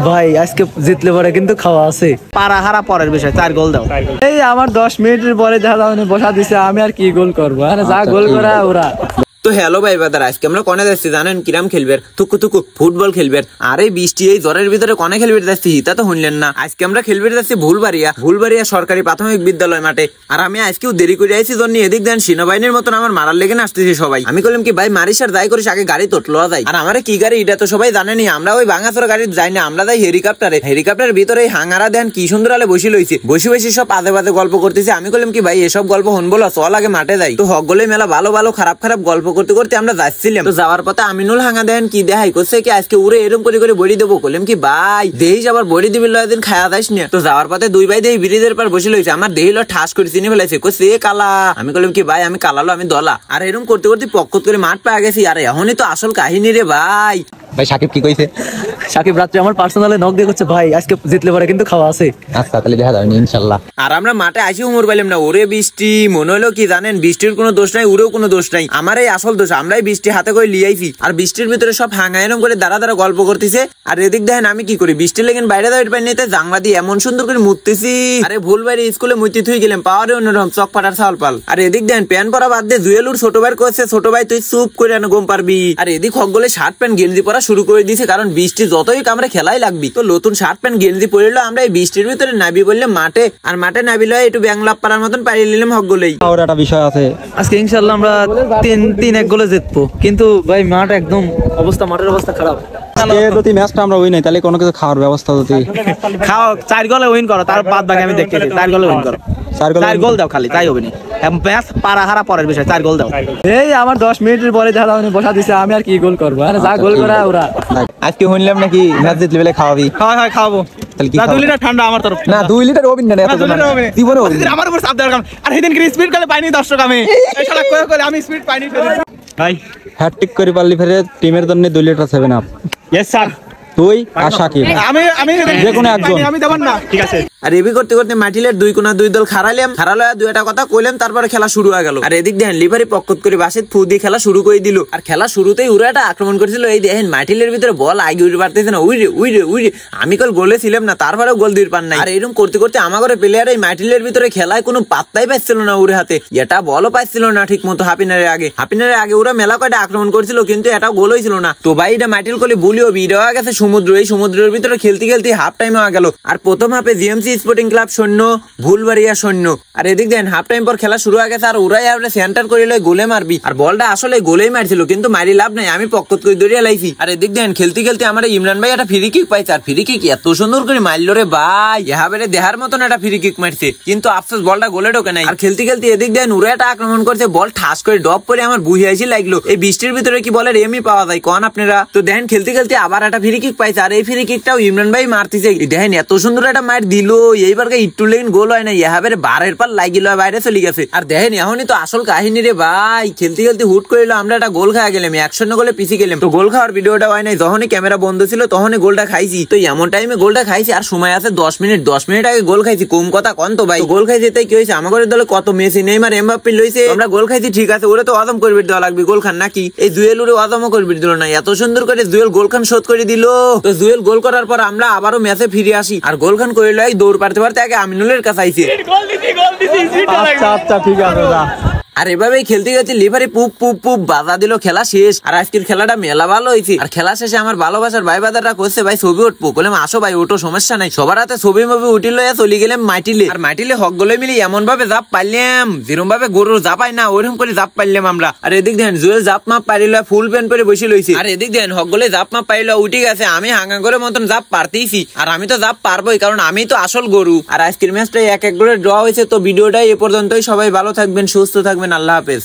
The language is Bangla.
ভাই আজকে জিতলে পরে কিন্তু খাওয়া আছে। পারা হারা পরের বিষয়, 4 গোল দাও। এই আমার 10 মিনিটের পরে দেখা বসা দিছে, আমি আর কি গোল করবো? যা গোল করা ওরা। তো হ্যালো ভাই বাদার, আজকে আমরা কোনে যাচ্ছি জানেন? কিরাম খেলবে? থুকু থুকু ফুটবল খেলবে। আরে বৃষ্টি এই জ্বরের ভিতরে কোনে খেলবে যাচ্ছি তা তো শুনলেন না। আজকে আমরা খেলবে যাচ্ছি ভুলবাড়িয়া সরকারি প্রাথমিক বিদ্যালয় মাঠে। আর আমি আজকেও দেরি করে আইছি জন্য এদিক দেন সেনাবাহিনীর মতন আমার মারার লেগে আসতেছি সবাই। আমি বললাম কি ভাই মারিস আর যাই করিস, আগে গাড়ি তোটলো যায়। আর আমার কি গাড়ি এটা তো সবাই জানেনি, আমরা ওই ভাঙাচোরা গাড়ি যাই না, আমরা যাই হেলিকপ্টারের ভিতরে হাঙ্গারা দেন কি সুন্দর আলে বসে লইছে, বসে সব আজে বাজে গল্প করতেছি। আমি বললাম কি ভাই এসব গল্প শুনবো না, চল আগে মাঠে যাই। তো হকগুলোই মেলা ভালো খারাপ গল্প করতে করতে আমরা যাচ্ছিলাম। তো যাওয়ার পথে আমিনুল হাঙ্গা দেন কি দেখাই করছে কি আজকে উড়ে এরকম করে বড়ি দেবো। বললাম কি ভাই দেহিস আবার বড়ি দিবি দিন খাওয়া যাইস না। তো যাওয়ার পথে দুই ভাই দেহি ব্রিজের পর বসে লইছে, আমার দেহিল ঠাস করে চিনি ফেলাইছে, কইছে কালা। আমি বললাম কি ভাই আমি কালালো, আমি দলা। আর এরকম করতে করতে পক্কত করে মাঠ পাওয়া গেছি। আর এখনই তো আসল কাহিনী রে ভাই। ভাই সাকিব কি কইছে? সাকিব রাত্রে আমার পার্সোনালে নক দিয়ে করছে, ভাই আজকে জিতলে পরে কিন্তু খাওয়া আছে। আচ্ছা তাহলে দেখা যাবে ইনশাআল্লাহ। আর আমরা মাঠে আসি উমর পাইলাম না, ওরে বৃষ্টি। মনে হলো কি জানেন, বৃষ্টির কোনো দোষ নাই, ওরেও কোনো দোষ নাই, আমার এই আসল দোষ। আমরাই বৃষ্টি হাতে করে লিয়াইছি। আর বৃষ্টির ভিতরে সব হাঙ্গা এরম করে দাঁড়া গল্প করতেছে। আর এদিক দেখেন আমি কি করি, বৃষ্টির লেগে বাইরে দাঁড়িয়ে পাই নিতে জাংলা দিয়ে এমন সুন্দর করে মুততেছি। আরে ভুলবাড়ি স্কুলে মুতি থুই গেলাম, পাওয়ারে অন্যরকম চক ফাটার চাল পাল। আর এদিক দেখেন প্যান্ট পরা বাদ দিয়ে জুয়েলুর ছোট ভাই করছে, ছোট ভাই তুই চুপ করে আনো গম পারবি। আর এদিক হকগুলো শার্ট প্যান্ট গেঞ্জি পরা শুরু করে দিয়েছে, কারণ বৃষ্টি যতই কামড়ে খেলাই লাগবি। তো নতুন শার্ট প্যান্ট গেঞ্জি পরিল, আমরা এই বৃষ্টির ভিতরে নাবি বললে মাঠে। আর মাঠে নাবি লয় একটু ব্যাংলাপ পাড়ার মতন পাড়িয়ে নিলাম হকগুলোই। আর একটা বিষয় আছে, আজকে ইনশাআল্লাহ আমরা 3-1 গোলে জিতবো। কিন্তু ভাই মাঠ একদম মাঠের অবস্থা খারাপ। যদি ম্যাচটা আমরা উইন হয় তাহলে কোনো কিছু খাওয়ার ব্যবস্থা যদি খাও 4 গোলে উইন করো, তার বাদ বাকি আমি দেখতেছি। 4 গোলে উইন করো, 4 গোল দাও খালি, তাই হবে না। ম্যাচ পারা হারা পরের বিষয়, 4 গোল দাও। এই আমার 10 মিনিটের পরে দেখা বসা দিছে, আমি আর কি গোল করবো? যা গোল করা ওরা। আজকে শুনলাম নাকি ম্যাচ জিতলে বেলে খাওয়াবি? হয় খাওয়াবো। তাহলে কি 2 লিটার ঠান্ডা আমার তরফ। না 2 লিটার ওবিন না, এত জীবনে ওবিন আমার উপর চাপ দেওয়ার কারণ। আর সেদিন কি স্পিড করে পাইনি দর্শক, আমি এই শালা কই আমি স্পিড পাইনি। ভাই হ্যাটট্রিক করে পারলি ফেরে টিমের জন্য 2 লিটার 7 আপ। Yes sir. তুই আর সাকিব আমি যে কোনো একজন, আমি দেব না, ঠিক আছে। আর এবি করতে করতে মাটিলের 2 কোনা 2 দল খারালো দুই একটা কথা কইলাম, তারপরে খেলা শুরু হয়ে গেল। আর এদিক দেখেন লিভারি পক্কত করে বাসের ফু দিয়ে খেলা শুরু করে দিল। আর খেলা শুরুতেই উড়ে একটা আক্রমণ করেছিল। এই দেখেন মাটিলের ভিতরে বল আগে উড়ে পারতেছে না, উইরে আমি কল গোলে ছিলাম না, তারপরেও গোল দিতে পার নাই। আর এরকম করতে করতে আমাদের প্লেয়ার এই মাটিলের ভিতরে খেলায় কোনো পাত্তাই পাচ্ছিল না, উড়ে হাতে এটা বলও পাচ্ছিল না ঠিক মতো। হাফিনারের আগে ওরা মেলা কয়টা আক্রমণ করেছিল, কিন্তু এটা গোল হয়েছিল না। তো ভাই এটা মাটিল কলে বলিও বিড়ে হয়ে গেছে সমুদ্র। এই সমুদ্রের ভিতরে খেলতে হাফ টাইম হয়ে গেল। আর প্রথম হাফে জিএমসি স্পোর্টিং ক্লাব শূন্য, ভুলবাড়িয়া শূন্য। আর এদিক দেন হাফ টাইম পর খেলা শুরু হয়ে গেছে। আর ওরাই আমরা সেন্টার করে গোলে মারবি। আর বলটা আসলে গোলেই মারছিল, কিন্তু মারি লাভ নাই, আমি পক্কত করে দৌড়িয়ে লাইছি। আর এদিক দেন খেলতে আমার ইমরান ভাই একটা ফ্রি কিক পাইছে। আর ফ্রি কিক এত সুন্দর করে মারলো রে ভাই, এহাবেরে দেহার মতন একটা ফ্রি কিক মারছে, কিন্তু আফসোস বলটা গোলে ঢোকে নাই। আর খেলতে এদিক দেন ওরা একটা আক্রমণ করছে, বল ঠাস করে ডপ করে আমার বুঝে আইসি লাগলো। এই বৃষ্টির ভিতরে কি বলের এমই পাওয়া যায় কন আপনারা? তো দেখেন খেলতে আবার একটা ফ্রি কিক পাইছে। আর এই ফ্রি কিকটাও ইমরান ভাই মারতেছে। দেখেন এত সুন্দর একটা মার দিল, এইবার একটু লেন গোল হয় না, ইহাবের বারের পার লাগিল, বাইরে চলে গেছে। আর দেখেন এখনই তো আসল কাহিনী রে ভাই। খেলতে হুট করিল, আমরা একটা গোল খাওয়া গেলাম, 1-0 গোলে পিছিয়ে গেলাম। তো গোল খাওয়ার ভিডিওটা হয় নাই, যখনই ক্যামেরা বন্ধ ছিল তখনই গোলটা খাইছি। তো এমন টাইমে গোলটা খাইছি, আর সময় আছে 10 মিনিট আগে গোল খাইছি। কম কথা কন তো ভাই, গোল খাইছি তাই কি হয়েছে? আমাদের দলে কত মেসি নেইমার এমবাপ্পে লইছে, আমরা গোল খাইছি ঠিক আছে, ওরে তো অজম করবি দেওয়া লাগবে গোল খান নাকি? এই জুয়েল ওরে অজমও করবি দিল না, এত সুন্দর করে জুয়েল গোল খান শোধ করে দিল। তো জুয়েল গোল করার পর আমরা আবারও ম্যাচে ফিরে আসি। আর গোল খান করে লয় দৌড় পারতে আগে আমিনুলের কাছে আইছে। আচ্ছা ঠিক আছে। আর এভাবেই খেলতে লিভারি পুপ বাজা দিল, খেলা শেষ। আর আজকের খেলাটা মেলা ভালো হয়েছে। আর খেলা শেষে আমার ভালোবাসার ভাই বাদাররা করছে ভাই ছবি উঠবো, বললাম আসো ভাই ওঠো, সমস্যা নাই। সবার হাতে ছবি উঠিল, চলে গেলাম মাটিলে। আর মাটিলে হক গলে মিলে এমন ভাবে জাপ পারলাম, যেরকম ভাবে গরুর জাপাই না ওইরকম করে জাপ পারলাম আমরা। আর এদিক দেন জুয়েল জাপ মাপ পারিল, ফুল প্যান্ট পরে বসে লইছে। আর এদিক দেন হক গলে জাপ মাপ পারিল, উঠে গেছে। আমি হাঙ্গা করে মতন জাপ পারতেইছি, আর আমি তো জাপ পারবোই, কারণ আমি তো আসল গরু। আর আজকের ম্যাচটা 1-1 গোলে ড্র হয়েছে। তো ভিডিওটাই এ পর্যন্তই। সবাই ভালো থাকবেন, সুস্থ থাকবেন, আল্লাহ হাফেজ।